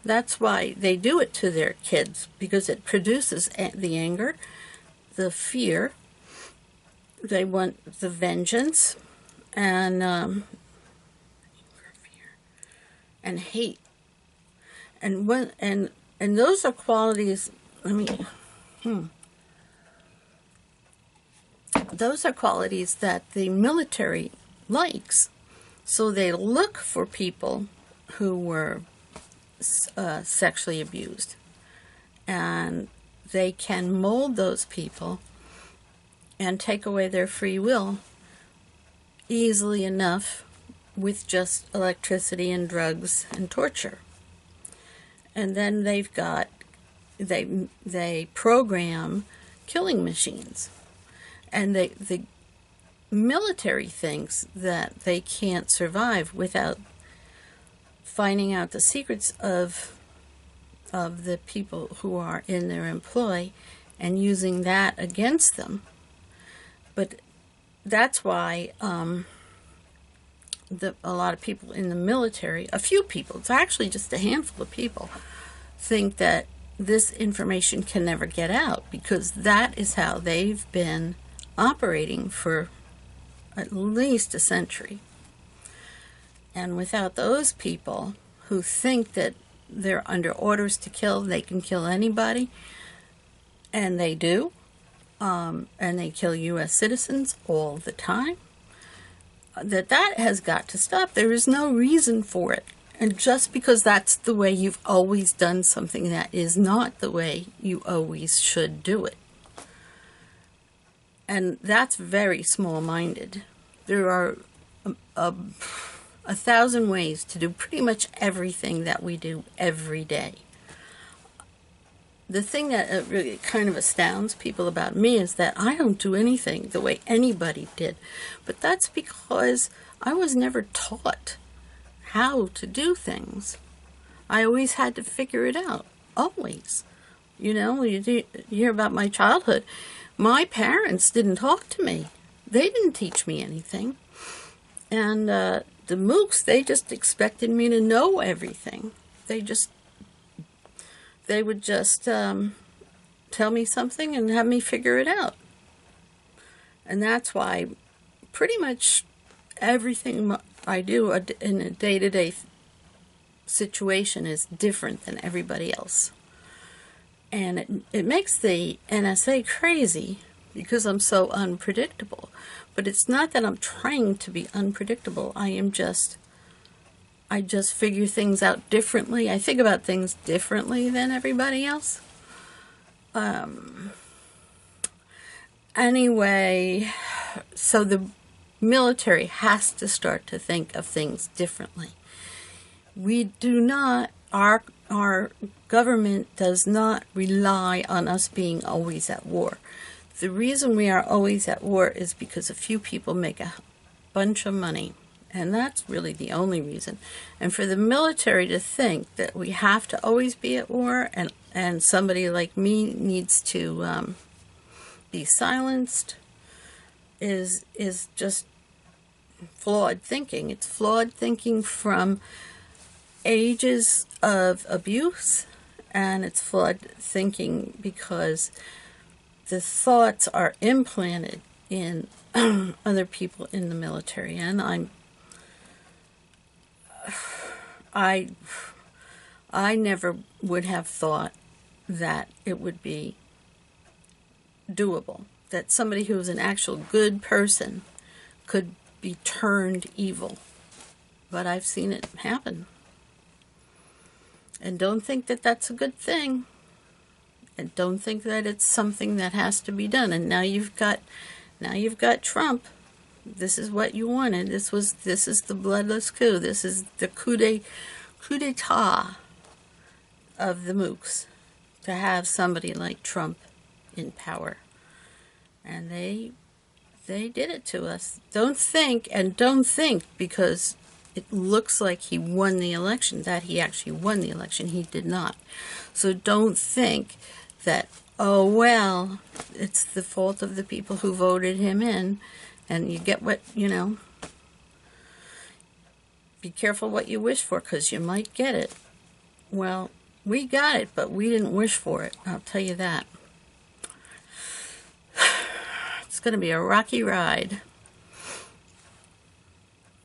That's why they do it to their kids, because it produces the anger, the fear. They want the vengeance and hate. And when and those are qualities. Those are qualities that the military likes. So they look for people who were sexually abused, and they can mold those people and take away their free will easily enough with just electricity and drugs and torture. And then they program killing machines. And the military thinks that they can't survive without finding out the secrets of the people who are in their employ and using that against them. But that's why a lot of people in the military, a few people, it's actually just a handful of people, think that this information can never get out, because that is how they've been operating for at least a century. And without those people who think that they're under orders to kill, they can kill anybody, and they do, and they kill U.S. citizens all the time, that has got to stop. There is no reason for it. And just because that's the way you've always done something, that is not the way you always should do it. And that's very small-minded. There are a thousand ways to do pretty much everything that we do every day. The thing that really kind of astounds people about me is that I don't do anything the way anybody did. But that's because I was never taught how to do things. I always had to figure it out. Always. You know, you hear about my childhood. My parents didn't talk to me. They didn't teach me anything. And the mooks, they just expected me to know everything. They would just tell me something and have me figure it out. And that's why pretty much everything I do in a day-to-day situation is different than everybody else. And it makes the NSA crazy because I'm so unpredictable. But it's not that I'm trying to be unpredictable. I just figure things out differently. I think about things differently than everybody else. Anyway, so the military has to start to think of things differently. We do not, our government does not rely on us being always at war. The reason we are always at war is because a few people make a bunch of money. And that's really the only reason. And for the military to think that we have to always be at war and somebody like me needs to be silenced is just flawed thinking. It's flawed thinking from ages of abuse, and it's flawed thinking because the thoughts are implanted in other people in the military. And I never would have thought that it would be doable, that somebody who was an actual good person could be turned evil. But I've seen it happen. And don't think that that's a good thing. And don't think that it's something that has to be done. And now you've got Trump. This is what you wanted. This is the bloodless coup. This is the coup d'etat of the mooks, to have somebody like Trump in power. And they did it to us. Don't think because it looks like he won the election, that he actually won the election. He did not. So don't think that, oh, well, it's the fault of the people who voted him in, and you get what, be careful what you wish for, because you might get it. Well, we got it, but we didn't wish for it. I'll tell you that. It's going to be a rocky ride.